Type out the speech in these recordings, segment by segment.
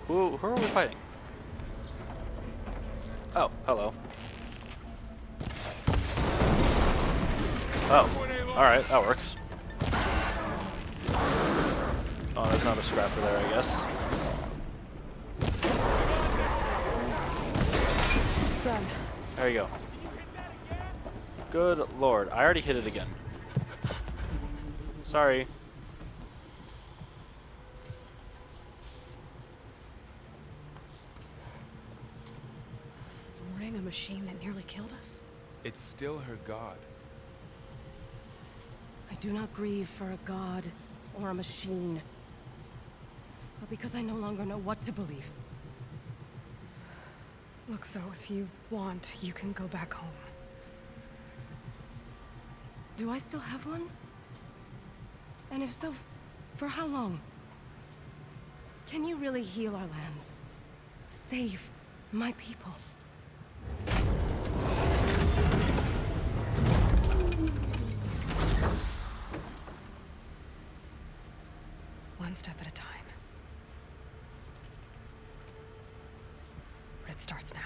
Who are we fighting? Oh, hello. Oh, alright, that works. Oh, there's not a scrapper there, I guess. It's done. There you go. Good lord, I already hit it again. Sorry. Mourning a machine that nearly killed us? It's still her god. I do not grieve for a god or a machine, but because I no longer know what to believe. Look, so if you want, you can go back home. Do I still have one? And if so, for how long? Can you really heal our lands? Save my people? One step at a time. But it starts now.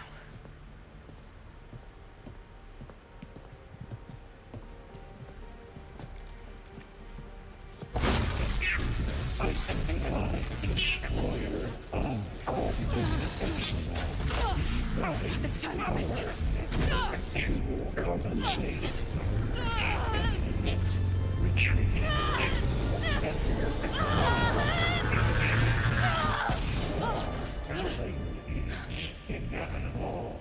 It's time harvest. To compensate. Retreat. Nothing is inevitable.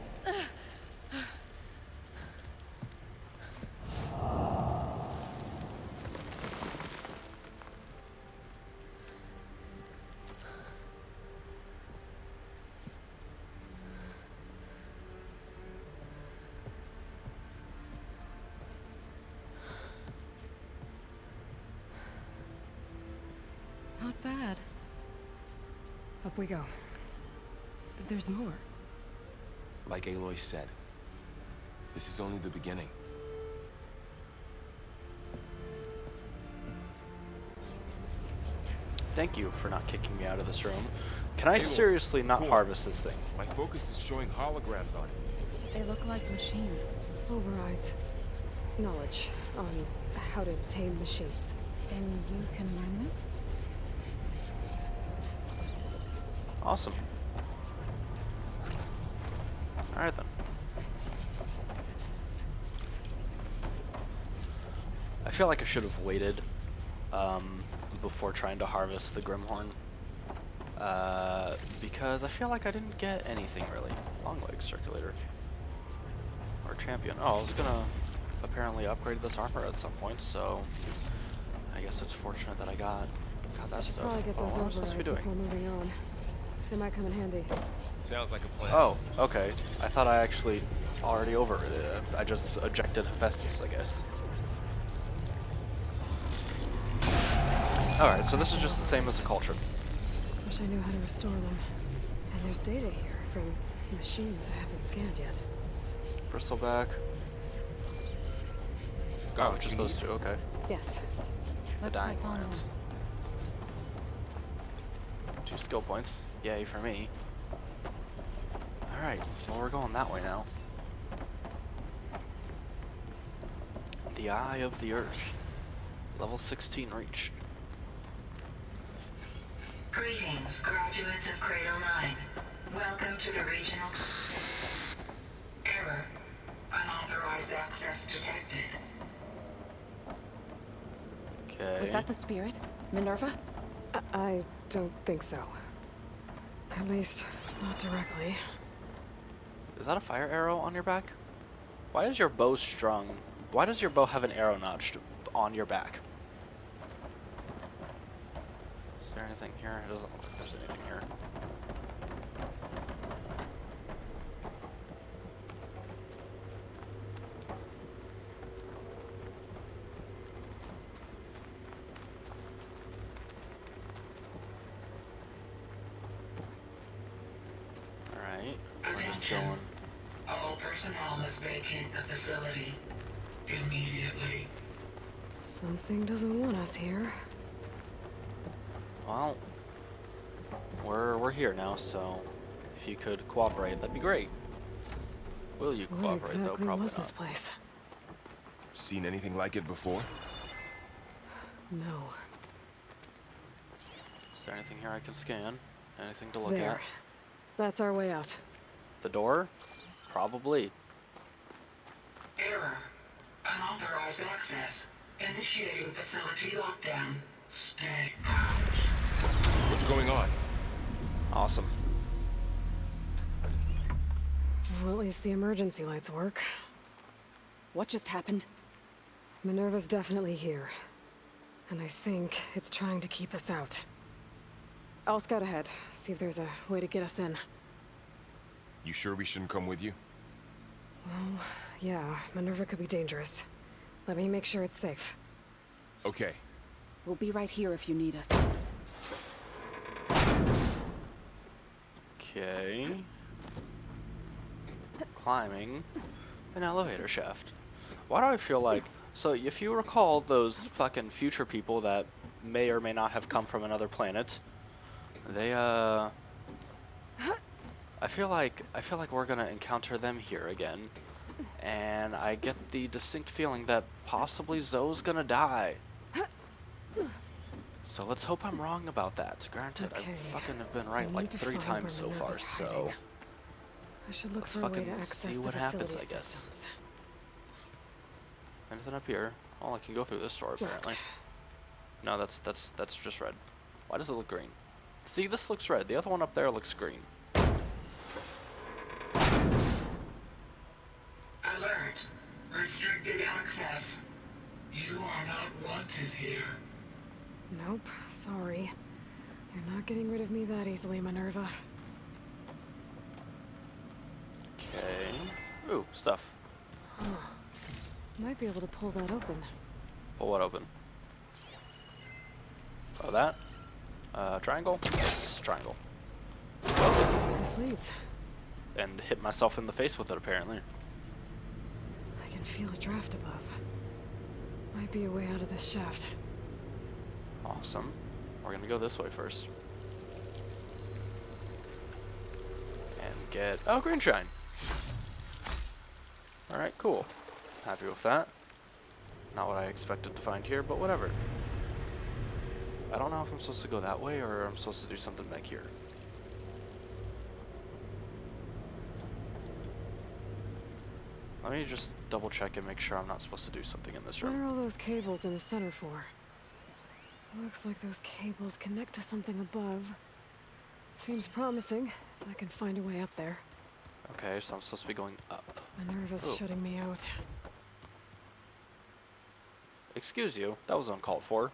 Not bad. Up we go. There's more. Like Aloy said, this is only the beginning. Thank you for not kicking me out of this room. Can I Aloy, seriously not cool. harvest this thing? My focus is showing holograms on it. They look like machines. Overrides. Knowledge on how to tame machines. And you can learn this? Awesome. Alright then. I feel like I should have waited before trying to harvest the Grimhorn. Because I feel like I didn't get anything really. Long leg circulator. Or champion. Oh, I was gonna apparently upgrade this armor at some point, so I guess it's fortunate that I got that Should stuff. probably get those What am I supposed to be overrides doing? before moving on. They might come in handy. Sounds like a plan. Oh, okay. I thought I actually already overrid it. I just ejected Hephaestus, I guess. Alright, so this is just the same as the Cauldron. Wish I knew how to restore them. And there's data here from machines I haven't scanned yet. Bristleback. Got Oh, what just you those need? two, okay. Yes. The Let's Dying press on Lions. 2 skill points. Yay for me. Alright, well we're going that way now. The Eye of the Earth. Level 16 reached. Greetings, graduates of Cradle 9. Welcome to the regional... Error. Unauthorized access detected. Okay. Was that the spirit? Minerva? I don't think so. At least, not directly. Is that a fire arrow on your back? Why is your bow strung? Why does your bow have an arrow notched on your back? Is there anything here? It doesn't look like there's anything here. Alright, we're just Attention. going. All personnel must vacate the facility immediately. Something doesn't want us here. Well, we're here now, so if you could cooperate, that'd be great. Will you What cooperate though? exactly Probably was not. this place? Seen anything like it before? No. Is there anything here I can scan? Anything to look There. at? That's our way out. The door? Probably. Error. Unauthorized access. Initiating facility lockdown. Stay out. What's going on? Awesome. Well, at least the emergency lights work. What just happened? Minerva's definitely here. And I think it's trying to keep us out. I'll scout ahead, see if there's a way to get us in. You sure we shouldn't come with you? Well, yeah, Minerva could be dangerous. Let me make sure it's safe. Okay. We'll be right here if you need us. Okay. Climbing an elevator shaft. Why do I feel like... So, if you recall those fucking future people that may or may not have come from another planet, they, I feel like we're gonna encounter them here again. And I get the distinct feeling that possibly Zoe's gonna die. So let's hope I'm wrong about that. Granted, Okay. I fucking have been right I like need to 3 find times where so far, Minerva's so... hiding. I should look Let's for a way to fucking access see the what happens, facility I guess. systems. Anything up here? Oh, I can go through this door apparently. Locked. No, that's just red. Why does it look green? See, this looks red. The other one up there looks green. Alert. Restricted access. You are not wanted here. Nope, sorry. You're not getting rid of me that easily, Minerva. Okay. Ooh, stuff. Might be able to pull that open. Pull it open. Oh, that? Triangle? Yes, triangle. Where this leads. And hit myself in the face with it, apparently. I can feel a draft above. Might be a way out of this shaft. Awesome. We're gonna go this way first. And get... Oh, green shine! Alright, cool. Happy with that. Not what I expected to find here, but whatever. I don't know if I'm supposed to go that way or I'm supposed to do something back here. Let me just double check and make sure I'm not supposed to do something in this What room. are all those cables in the center for? Looks like those cables connect to something above. Seems promising, if I can find a way up there. Okay, so I'm supposed to be going up. Minerva's Ooh. shutting me out. Excuse you, that was uncalled for.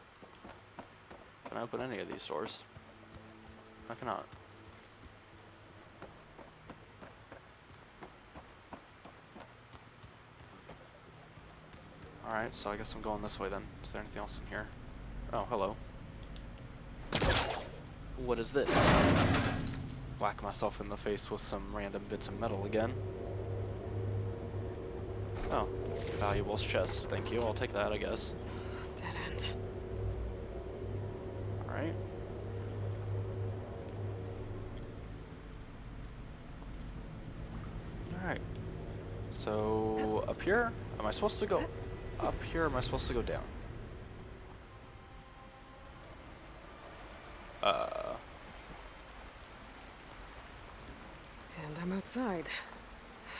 Can I open any of these doors? I cannot. Alright, so I guess I'm going this way then. Is there anything else in here? Oh, hello. What is this? Whack myself in the face with some random bits of metal again. Oh, valuables chest. Thank you, I'll take that, I guess. Dead end. Alright. Alright. So, up here? Am I supposed to go up here or am I supposed to go down? And I'm outside.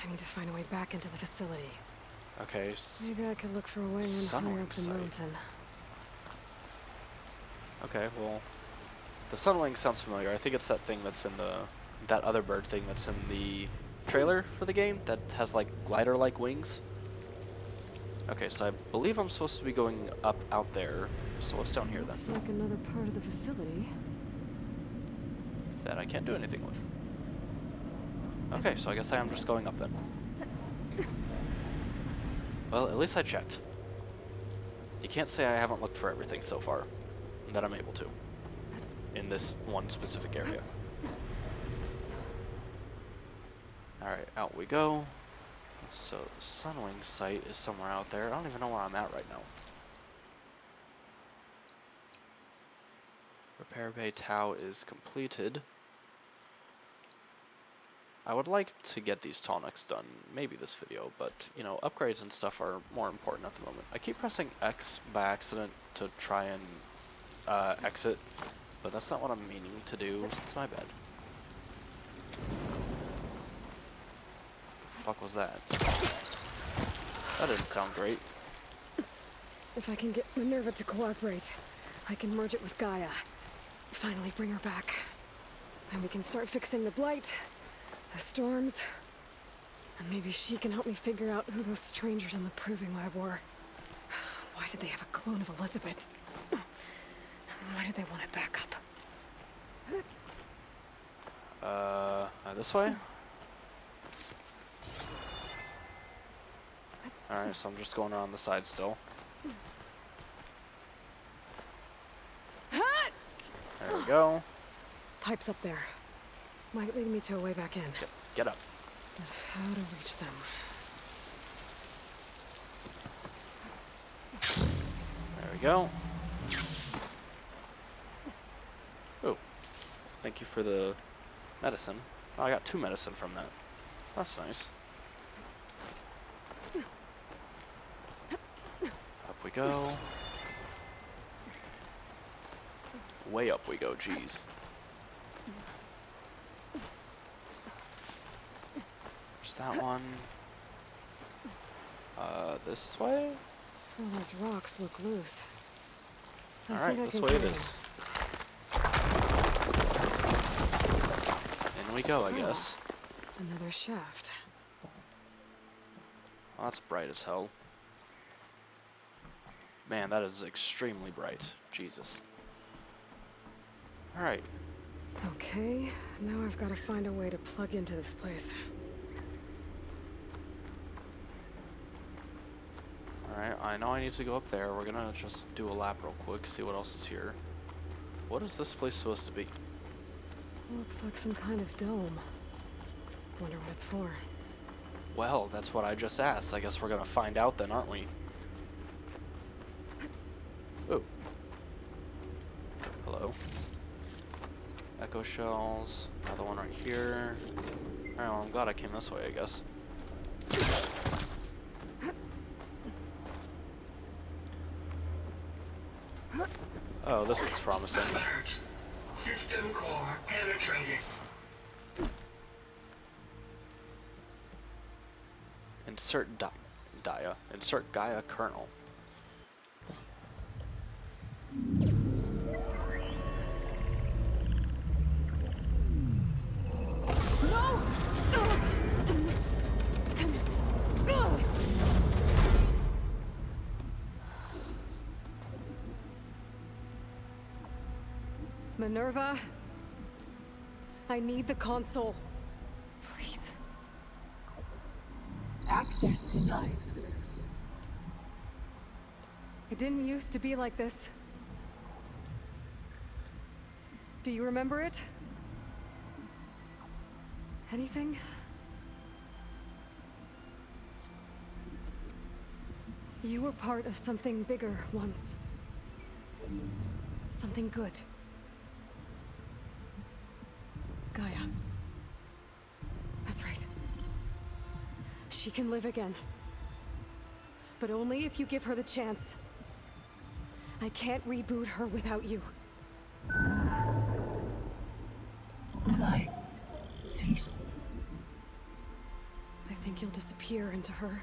I need to find a way back into the facility. Okay. Maybe I could look for a way in higher Sunwing up the site. mountain. Okay, well, the Sunwing sounds familiar. I think it's that thing that's in the, that other bird thing that's in the trailer for the game that has like glider-like wings. Okay, so I believe I'm supposed to be going up out there. So what's down here then? Looks like another part of the facility. That I can't do anything with. Okay, so I guess I am just going up then. Well, at least I checked. You can't say I haven't looked for everything so far that I'm able to in this one specific area. Alright, out we go. So, the Sunwing site is somewhere out there. I don't even know where I'm at right now. Repair Bay Tau is completed. I would like to get these tonics done, maybe this video, but, you know, upgrades and stuff are more important at the moment. I keep pressing X by accident to try and exit, but that's not what I'm meaning to do, so it's my bad. Fuck was that? That didn't sound great. If I can get Minerva to cooperate, I can merge it with GAIA. Finally bring her back. And we can start fixing the blight, the storms, and maybe she can help me figure out who those strangers in the proving lab were. Why did they have a clone of Elizabeth? Why did they want it back up? This way? Alright, so I'm just going around the side still. There we go. Pipes up there. Might lead me to a way back in. Get up. But how to reach them? There we go. Oh, thank you for the medicine. Oh, I got 2 medicine from that. That's nice. Up we go. Way up we go, jeez. There's that one. This way? So those rocks look loose. Alright, this way it is. In we go, I guess. Another shaft. Oh, that's bright as hell. Man, that is extremely bright. Jesus. Alright. Okay, now I've got to find a way to plug into this place. Alright, I know I need to go up there. We're gonna just do a lap real quick, see what else is here. What is this place supposed to be? Looks like some kind of dome. Wonder what it's for. Well, that's what I just asked. I guess we're gonna find out then, aren't we? Ooh. Hello. Echo shells. Another one right here. Alright, well, I'm glad I came this way, I guess. Oh, this looks promising. Alert. System core penetrated. Insert GAIA. Insert GAIA kernel. Minerva, I need the console. Please. Access denied. It didn't used to be like this. Do you remember it? Anything? You were part of something bigger once. Something good. GAIA. That's right. She can live again. But only if you give her the chance. I can't reboot her without you. Light. Cease. I think you'll disappear into her.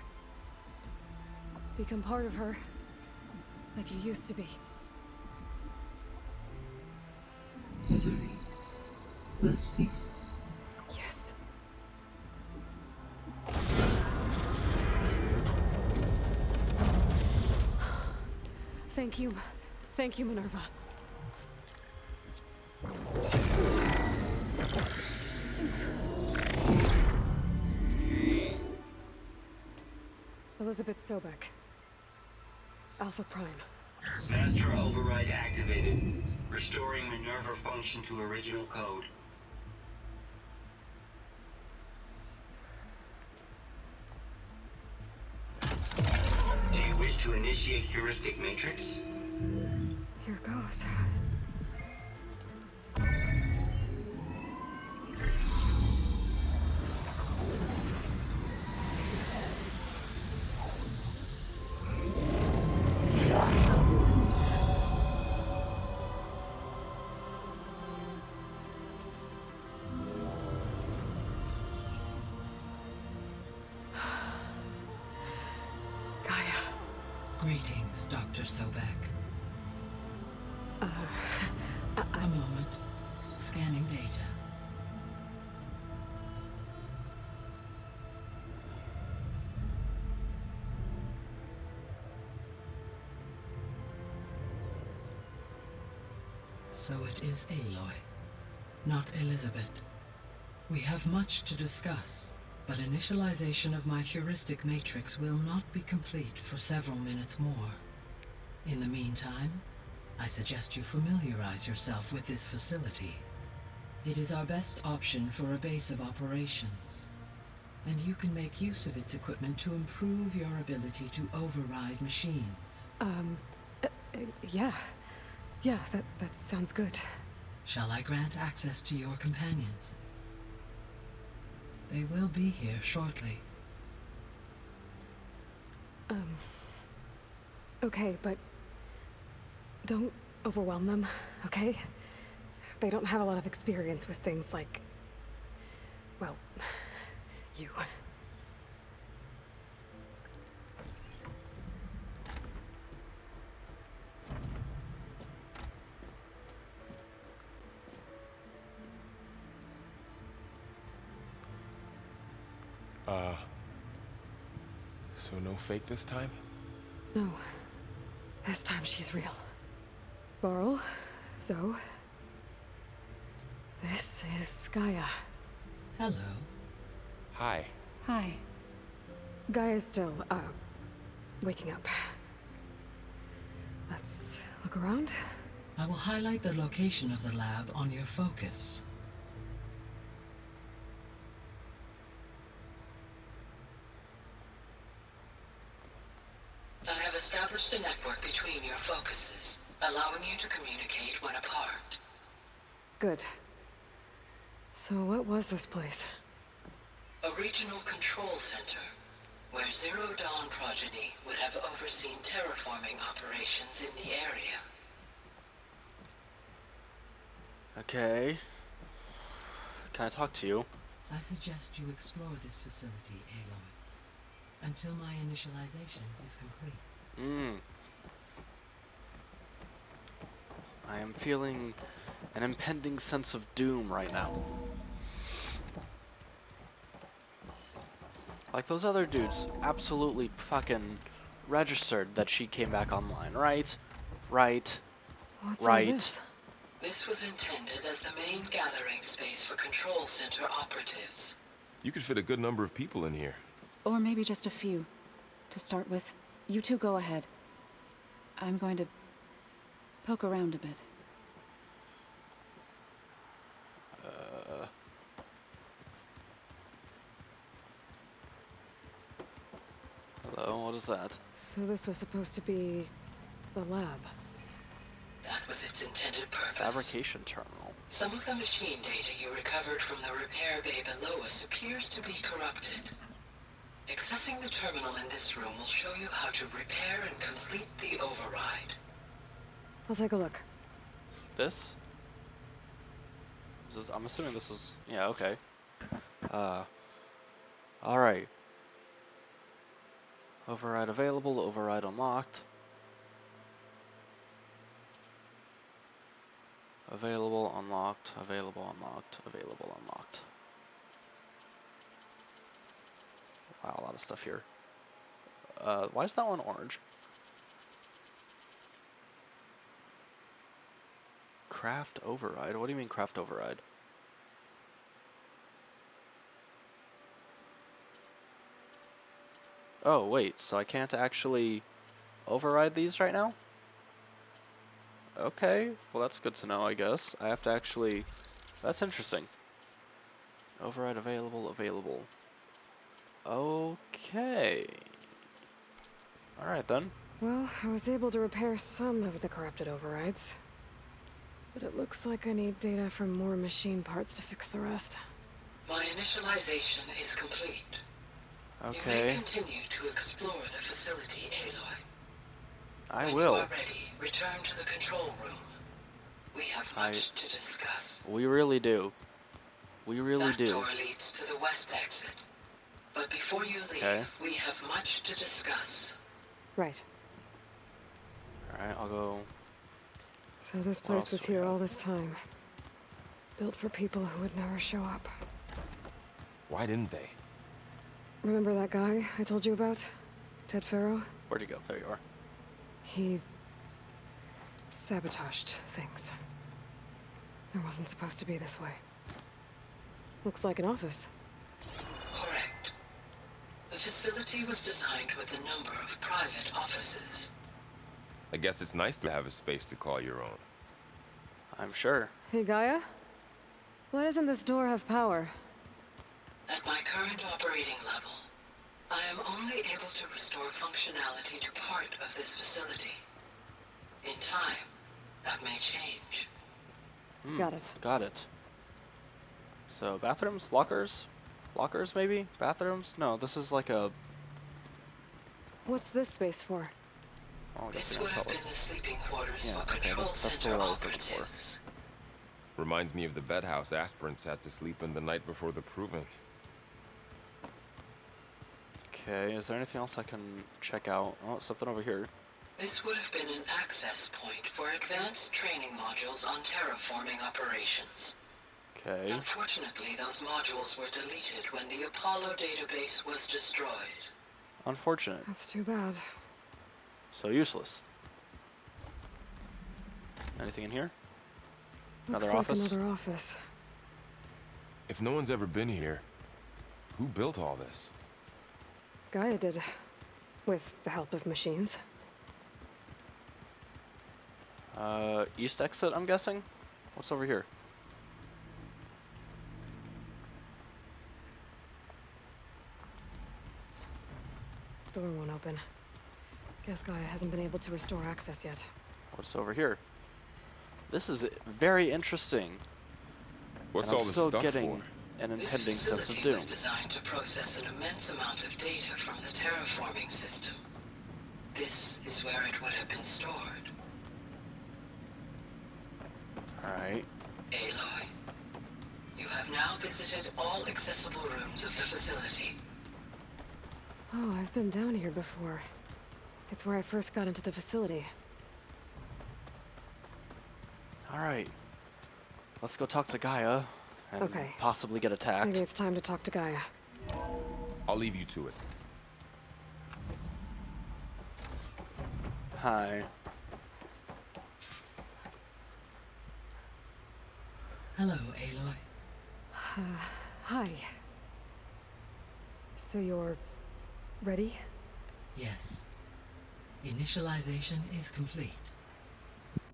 Become part of her. Like you used to be. Misery. Will cease. Yes. Thank you. Thank you, Minerva. Elizabeth Sobek. Alpha Prime. Master override activated. Restoring Minerva function to original code. Do you wish to initiate heuristic matrix? Here goes. Greetings, Dr. Sobek. A moment. Scanning data. So it is Aloy, not Elizabeth. We have much to discuss, but initialization of my heuristic matrix will not be complete for several minutes more. In the meantime, I suggest you familiarize yourself with this facility. It is our best option for a base of operations, and you can make use of its equipment to improve your ability to override machines. Yeah. Yeah, that sounds good. Shall I grant access to your companions? They will be here shortly. Okay, but don't overwhelm them, okay? They don't have a lot of experience with things like, well, you. So no fake this time? No. This time she's real. Barl, Zoe. This is GAIA. Hello. Hi. Hi. GAIA's still, waking up. Let's look around. I will highlight the location of the lab on your focus. I have established a network between your focuses, allowing you to communicate when apart. Good. So what was this place? A regional control center, where Zero Dawn progeny would have overseen terraforming operations in the area. Okay. Can I talk to you? I suggest you explore this facility, Aloy, until my initialization is complete. I am feeling an impending sense of doom right now. Like, those other dudes absolutely fucking registered that she came back online, right? Right. What's right. all this? This was intended as the main gathering space for control center operatives. You could fit a good number of people in here. Or maybe just a few. To start with, you two go ahead. I'm going to poke around a bit. Hello, what is that? So this was supposed to be the lab. That was its intended purpose. Fabrication terminal. Some of the machine data you recovered from the repair bay below us appears to be corrupted. Accessing the terminal in this room will show you how to repair and complete the override. I'll take a look. This? I'm assuming this is... Yeah, okay. Alright. Override available, override unlocked. Available, unlocked, available, unlocked, available, unlocked. Wow, a lot of stuff here. Why is that one orange? Craft override? What do you mean craft override? Oh, wait, so I can't actually override these right now? Okay, well that's good to know, I guess. I have to actually... That's interesting. Override available, available. Okay. Alright then. Well, I was able to repair some of the corrupted overrides. But it looks like I need data from more machine parts to fix the rest. My initialization is complete. Okay. You may continue to explore the facility, Aloy. I When will. you are ready, return to the control room. We have much to discuss. We really do. We really That do. door leads to the west exit. But before you leave, Okay. we have much to discuss. Right. Alright, I'll go. So this What place else was do we here have? all this time. Built for people who would never show up. Why didn't they? Remember that guy I told you about? Ted Farrow? Where'd you go? There you are. He sabotaged things. It wasn't supposed to be this way. Looks like an office. Correct. The facility was designed with a number of private offices. I guess it's nice to have a space to call your own. I'm sure. Hey, Gaia? Why doesn't this door have power? At my current operating level, I am only able to restore functionality to part of this facility. In time, that may change. Got it. Got it. So, bathrooms? Lockers? Lockers, maybe? Bathrooms? No, this is like a... What's this space for? Oh, I guess This you're would gonna have tell been us. the sleeping quarters Yeah, for okay, control that's center what I was looking for. operatives. Reminds me of the bedhouse aspirants had to sleep in the night before the proving. Okay, is there anything else I can check out? Oh, something over here. This would have been an access point for advanced training modules on terraforming operations. Okay. Unfortunately, those modules were deleted when the Apollo database was destroyed. Unfortunate. That's too bad. So useless. Anything in here? Looks Another like office? another office. If no one's ever been here, who built all this? Gaia did. With the help of machines. East exit, I'm guessing? What's over here? Door won't open. Guess Gaia hasn't been able to restore access yet. What's over here? This is very interesting. What's and all I'm this still stuff getting for? an This impending sense of facility doom. was designed to process an immense amount of data from the terraforming system. This is where it would have been stored. Alright. Aloy, you have now visited all accessible rooms of the facility. Oh, I've been down here before. It's where I first got into the facility. Alright. Let's go talk to Gaia and Okay. possibly get attacked. Maybe it's time to talk to Gaia. I'll leave you to it. Hi. Hello, Aloy. Hi. So you're ready? Yes. Initialization is complete.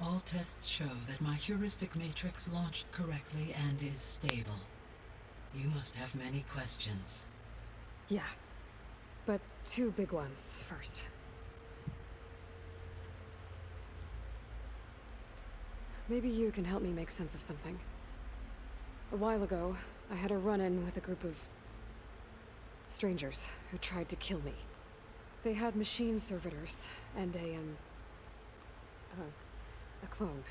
All tests show that my heuristic matrix launched correctly and is stable. You must have many questions. Yeah. But two big ones first. Maybe you can help me make sense of something. A while ago, I had a run-in with a group of strangers who tried to kill me. They had machine servitors and a clone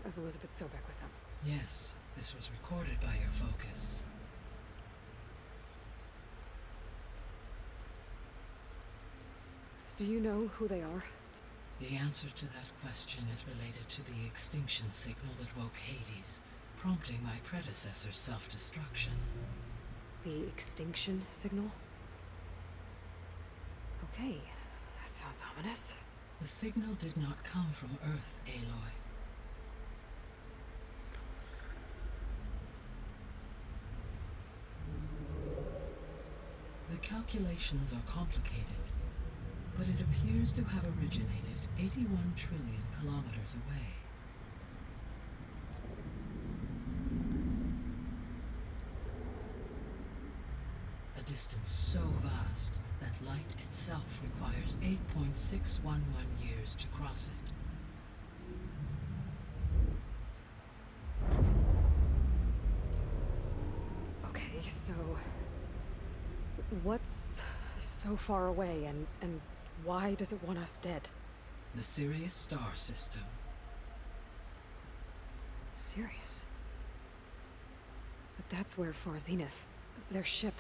of Elizabeth Sobek with them. Yes, this was recorded by your focus. Do you know who they are? The answer to that question is related to the extinction signal that woke Hades, prompting my predecessor's self-destruction. The extinction signal? Okay, that sounds ominous. The signal did not come from Earth, Aloy. The calculations are complicated, but it appears to have originated 81 trillion kilometers away. A distance so vast that light itself requires 8.611 years to cross it. Okay, so what's so far away and why does it want us dead? The Sirius star system. Serious? But that's where for Zenith, their ship.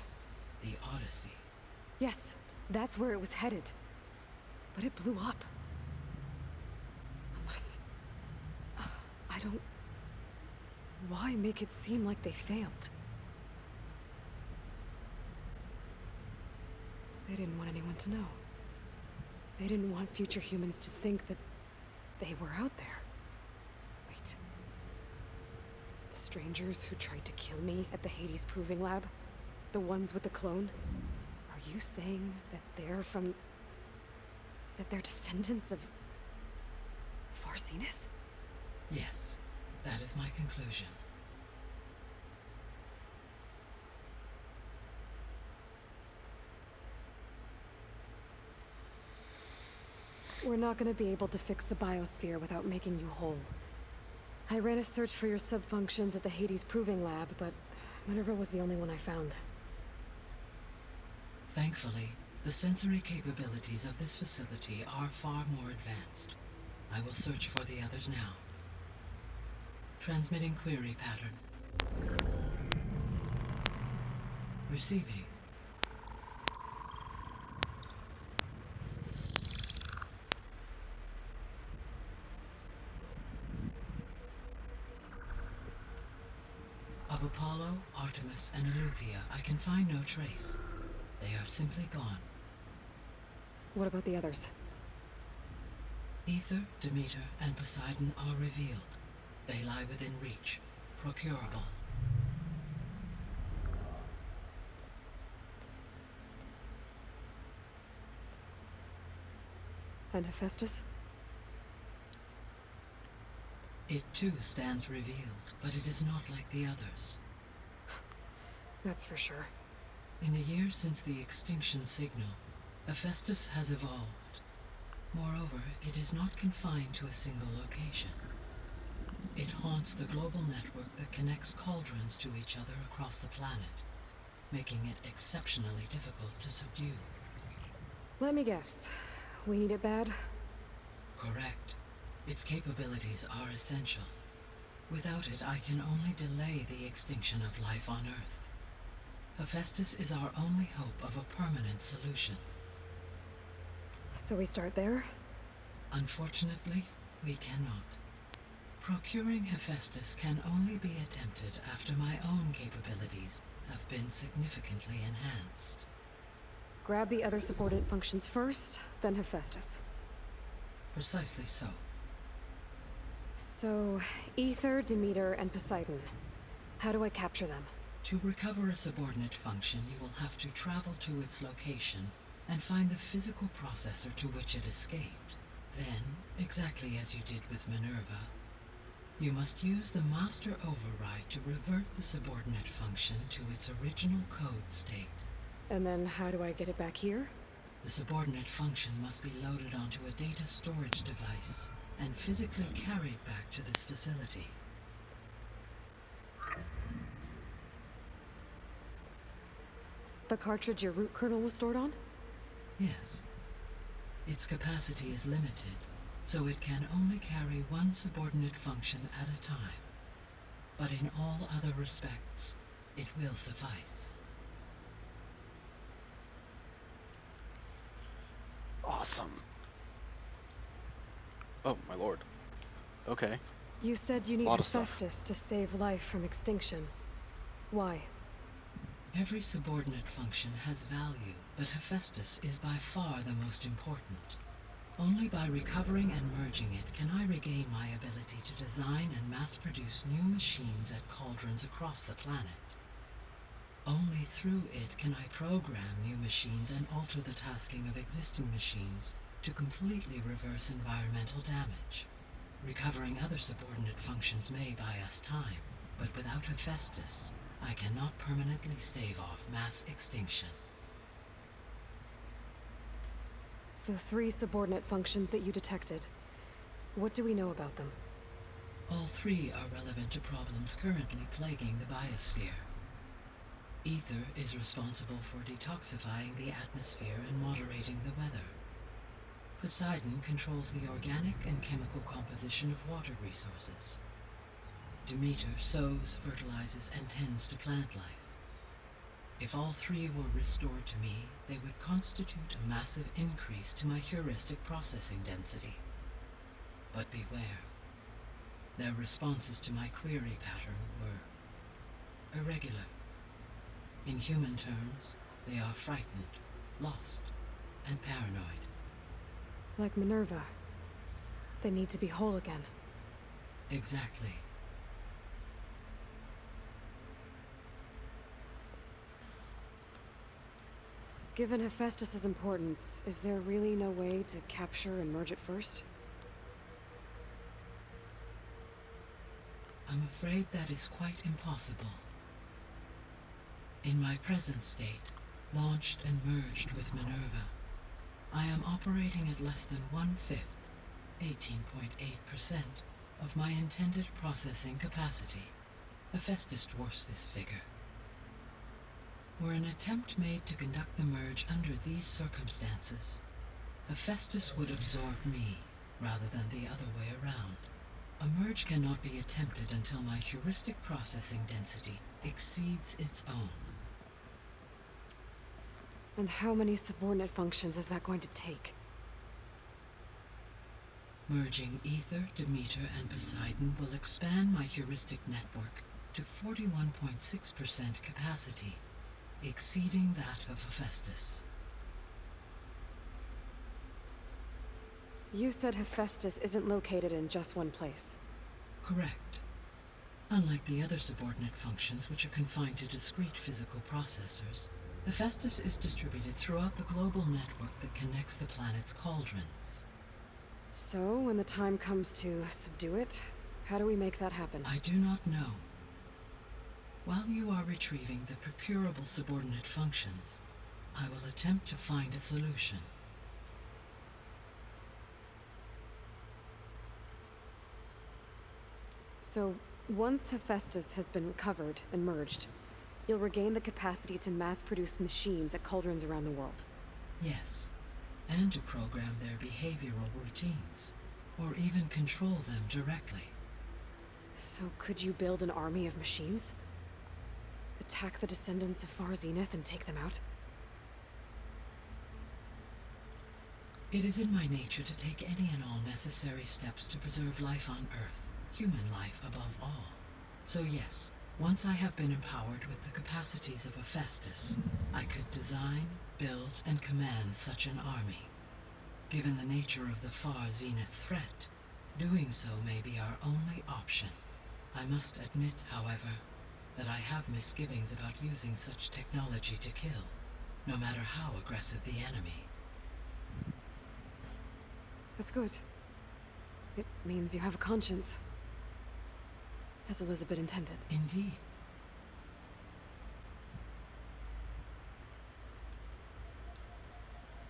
The Odyssey. Yes, that's where it was headed. But it blew up. don't... Why make it seem like they failed? They didn't want anyone to know. They didn't want future humans to think that they were out there. Wait. The strangers who tried to kill me at the Hades Proving Lab? The ones with the clone? Are you saying that they're from... that they're descendants of... Farseneth? Yes, that is my conclusion. We're not gonna be able to fix the biosphere without making you whole. I ran a search for your subfunctions at the Hades Proving Lab, but Minerva was the only one I found. Thankfully, the sensory capabilities of this facility are far more advanced. I will search for the others now. Transmitting query pattern. Receiving. Of Apollo, Artemis, and Eleuthia, I can find no trace. They are simply gone. What about the others? Ether, Demeter, and Poseidon are revealed. They lie within reach, procurable. And Hephaestus? It too stands revealed, but it is not like the others. That's for sure. In the years since the extinction signal, Hephaestus has evolved. Moreover, it is not confined to a single location. It haunts the global network that connects cauldrons to each other across the planet, making it exceptionally difficult to subdue. Let me guess. We need it bad? Correct. Its capabilities are essential. Without it, I can only delay the extinction of life on Earth. Hephaestus is our only hope of a permanent solution. So we start there? Unfortunately, we cannot. Procuring Hephaestus can only be attempted after my own capabilities have been significantly enhanced. Grab the other subordinate functions first, then Hephaestus. Precisely so. So, Ether, Demeter, and Poseidon. How do I capture them? To recover a subordinate function, you will have to travel to its location and find the physical processor to which it escaped. Then, exactly as you did with Minerva, you must use the master override to revert the subordinate function to its original code state. And then how do I get it back here? The subordinate function must be loaded onto a data storage device and physically carried back to this facility. The cartridge your root kernel was stored on? Yes. Its capacity is limited, so it can only carry one subordinate function at a time. But in all other respects, it will suffice. Awesome. Oh, my lord. Okay. You said you need Lot of stuff. Hephaestus to save life from extinction. Why? Every subordinate function has value, but Hephaestus is by far the most important. Only by recovering and merging it can I regain my ability to design and mass-produce new machines at cauldrons across the planet. Only through it can I program new machines and alter the tasking of existing machines to completely reverse environmental damage. Recovering other subordinate functions may buy us time, but without Hephaestus, I cannot permanently stave off mass extinction. The 3 subordinate functions that you detected. What do we know about them? All 3 are relevant to problems currently plaguing the biosphere. Ether is responsible for detoxifying the atmosphere and moderating the weather. Poseidon controls the organic and chemical composition of water resources. Demeter sows, fertilizes, and tends to plant life. If all 3 were restored to me, they would constitute a massive increase to my heuristic processing density. But beware. Their responses to my query pattern were irregular. In human terms, they are frightened, lost, and paranoid. Like Minerva. They need to be whole again. Exactly. Given Hephaestus' importance, is there really no way to capture and merge it first? I'm afraid that is quite impossible. In my present state, launched and merged with Minerva, I am operating at less than 1/5, 18.8%, of my intended processing capacity. Hephaestus dwarfs this figure. Were an attempt made to conduct the merge under these circumstances, Hephaestus would absorb me rather than the other way around. A merge cannot be attempted until my heuristic processing density exceeds its own. And how many subordinate functions is that going to take? Merging Ether, Demeter, and Poseidon will expand my heuristic network to 41.6% capacity, exceeding that of Hephaestus. You said Hephaestus isn't located in just one place. Correct. Unlike the other subordinate functions, which are confined to discrete physical processors, Hephaestus is distributed throughout the global network that connects the planet's cauldrons. So, when the time comes to subdue it, how do we make that happen? I do not know. While you are retrieving the procurable subordinate functions, I will attempt to find a solution. So, once Hephaestus has been recovered and merged, you'll regain the capacity to mass-produce machines at cauldrons around the world. Yes, and to program their behavioral routines, or even control them directly. So could you build an army of machines? Attack the descendants of Far Zenith and take them out? It is in my nature to take any and all necessary steps to preserve life on Earth, human life above all. So yes, once I have been empowered with the capacities of Hephaestus, I could design, build, and command such an army. Given the nature of the Far Zenith threat, doing so may be our only option. I must admit, however, that I have misgivings about using such technology to kill, no matter how aggressive the enemy. That's good. It means you have a conscience. As Elizabeth intended. Indeed.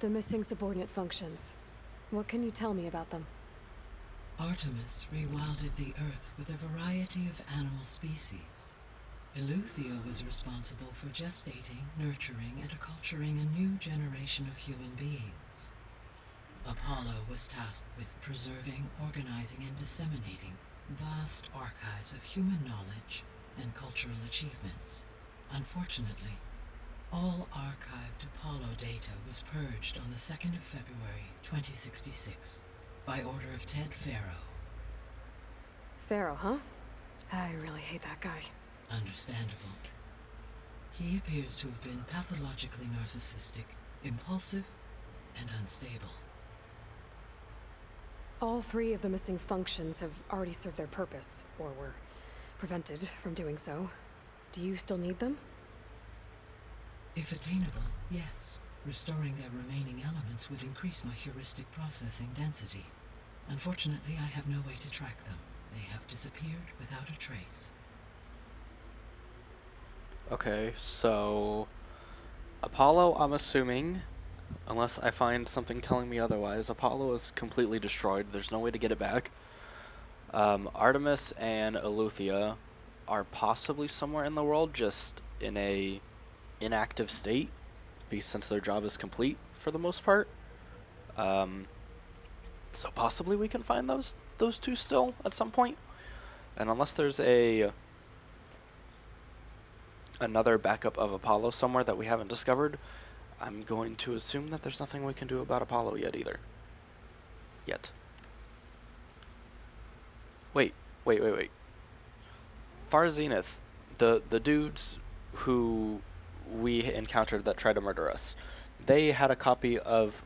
The missing subordinate functions. What can you tell me about them? Artemis rewilded the Earth with a variety of animal species. Eleuthia was responsible for gestating, nurturing, and acculturating a new generation of human beings. Apollo was tasked with preserving, organizing, and disseminating vast archives of human knowledge and cultural achievements. Unfortunately, all archived Apollo data was purged on the 2nd of February, 2066, by order of Ted Faro. Pharaoh, huh? I really hate that guy. Understandable. He appears to have been pathologically narcissistic, impulsive, and unstable. All 3 of the missing functions have already served their purpose, or were prevented from doing so. Do you still need them? If attainable, yes. Restoring their remaining elements would increase my heuristic processing density. Unfortunately, I have no way to track them. They have disappeared without a trace. Okay, so Apollo, I'm assuming, unless I find something telling me otherwise, Apollo is completely destroyed. There's no way to get it back. Artemis and Eleuthia are possibly somewhere in the world, just in a inactive state, since their job is complete for the most part. So possibly we can find those two still at some point. And unless there's another backup of Apollo somewhere that we haven't discovered, I'm going to assume that there's nothing we can do about Apollo yet either. Wait. Wait. Far Zenith, the dudes who we encountered that tried to murder us, they had a copy of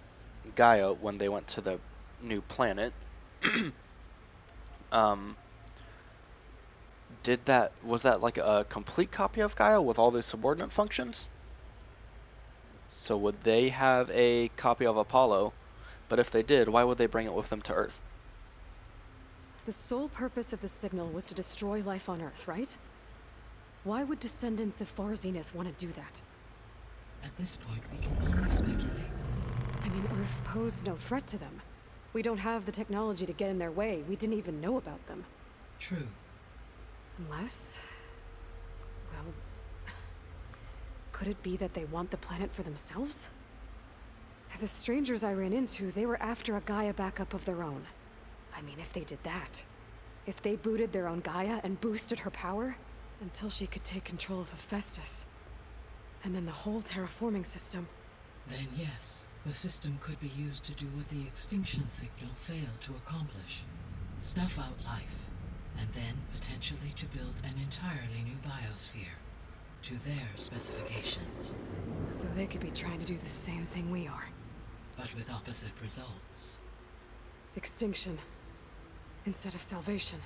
Gaia when they went to the new planet. um, was that like a complete copy of Gaia with all the subordinate functions? So would they have a copy of Apollo? But if they did, why would they bring it with them to Earth? The sole purpose of the signal was to destroy life on Earth, right? Why would descendants of Far Zenith want to do that? At this point, we can only speculate. I mean, Earth posed no threat to them. We don't have the technology to get in their way. We didn't even know about them. True. Unless... well... could it be that they want the planet for themselves? The strangers I ran into, they were after a Gaia backup of their own. I mean, if they did that... if they booted their own Gaia and boosted her power... until she could take control of Hephaestus. And then the whole terraforming system. Then yes, the system could be used to do what the extinction signal failed to accomplish. Snuff out life, and then potentially to build an entirely new biosphere. To their specifications. So they could be trying to do the same thing we are. But with opposite results. Extinction. Instead of salvation.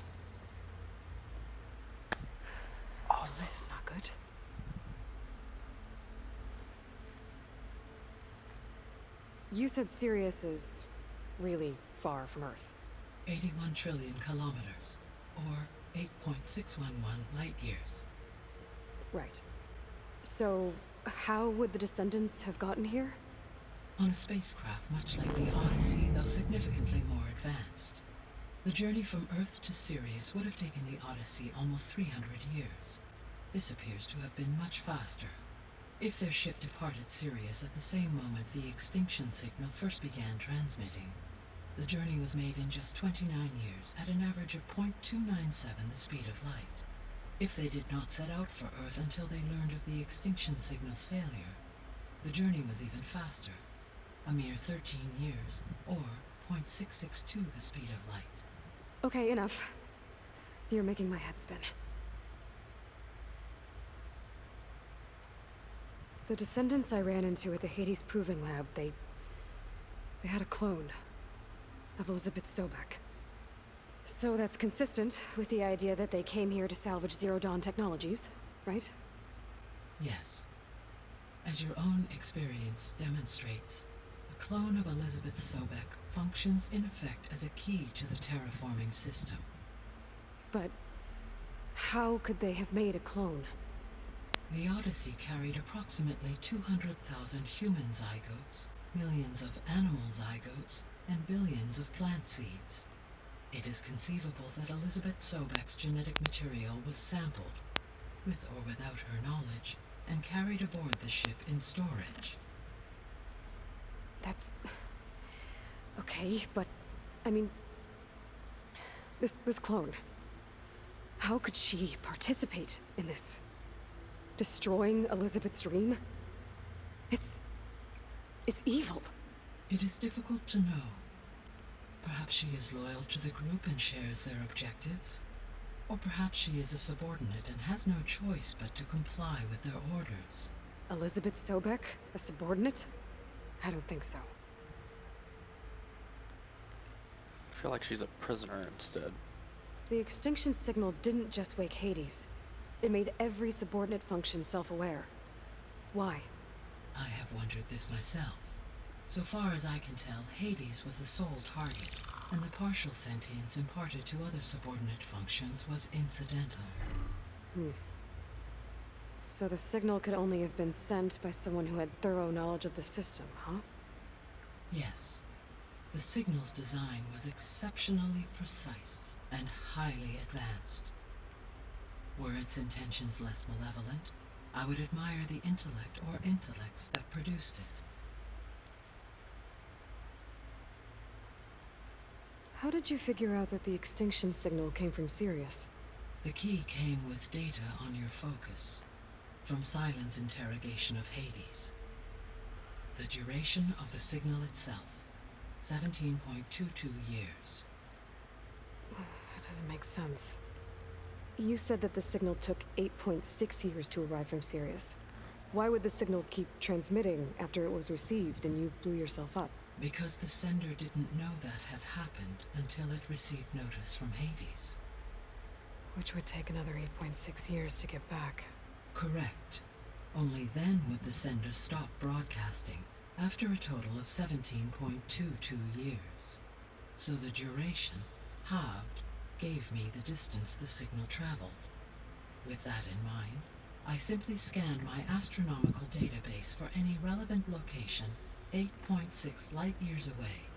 Awesome. This is not good. You said Sirius is really far from Earth. 81 trillion kilometers, or 8.611 light years. Right. So, how would the descendants have gotten here? On a spacecraft much like the Odyssey, though significantly more advanced. The journey from Earth to Sirius would have taken the Odyssey almost 300 years. This appears to have been much faster. If their ship departed Sirius at the same moment the extinction signal first began transmitting, the journey was made in just 29 years at an average of 0.297 the speed of light. If they did not set out for Earth until they learned of the extinction signal's failure, the journey was even faster, a mere 13 years, or 0.662 the speed of light. Okay, enough. You're making my head spin. The descendants I ran into at the Hades Proving Lab, they had a clone of Elizabeth Sobek. So that's consistent with the idea that they came here to salvage Zero Dawn technologies, right? Yes. As your own experience demonstrates, a clone of Elizabeth Sobek functions in effect as a key to the terraforming system. But how could they have made a clone? The Odyssey carried approximately 200,000 human zygotes, millions of animal zygotes, and billions of plant seeds. It is conceivable that Elizabeth Sobek's genetic material was sampled, with or without her knowledge, and carried aboard the ship in storage. That's... okay, but... I mean... This clone... how could she participate in this? Destroying Elizabeth's dream? It's evil. It is difficult to know. Perhaps she is loyal to the group and shares their objectives. Or perhaps she is a subordinate and has no choice but to comply with their orders. Elizabeth Sobek? A subordinate? I don't think so. I feel like she's a prisoner instead. The extinction signal didn't just wake Hades. It made every subordinate function self-aware. Why? I have wondered this myself. So far as I can tell, Hades was the sole target, and the partial sentience imparted to other subordinate functions was incidental. So the signal could only have been sent by someone who had thorough knowledge of the system, huh? Yes. The signal's design was exceptionally precise and highly advanced. Were its intentions less malevolent, I would admire the intellect or intellects that produced it. How did you figure out that the extinction signal came from Sirius? The key came with data on your focus, from Silent's interrogation of Hades. The duration of the signal itself, 17.22 years. That Doesn't make sense. You said that the signal took 8.6 years to arrive from Sirius. Why would the signal keep transmitting after it was received and you blew yourself up? Because the sender didn't know that had happened until it received notice from Hades. Which would take another 8.6 years to get back. Correct. Only then would the sender stop broadcasting, after a total of 17.22 years. So the duration, halved, gave me the distance the signal traveled. With that in mind, I simply scanned my astronomical database for any relevant location 8.6 light-years away.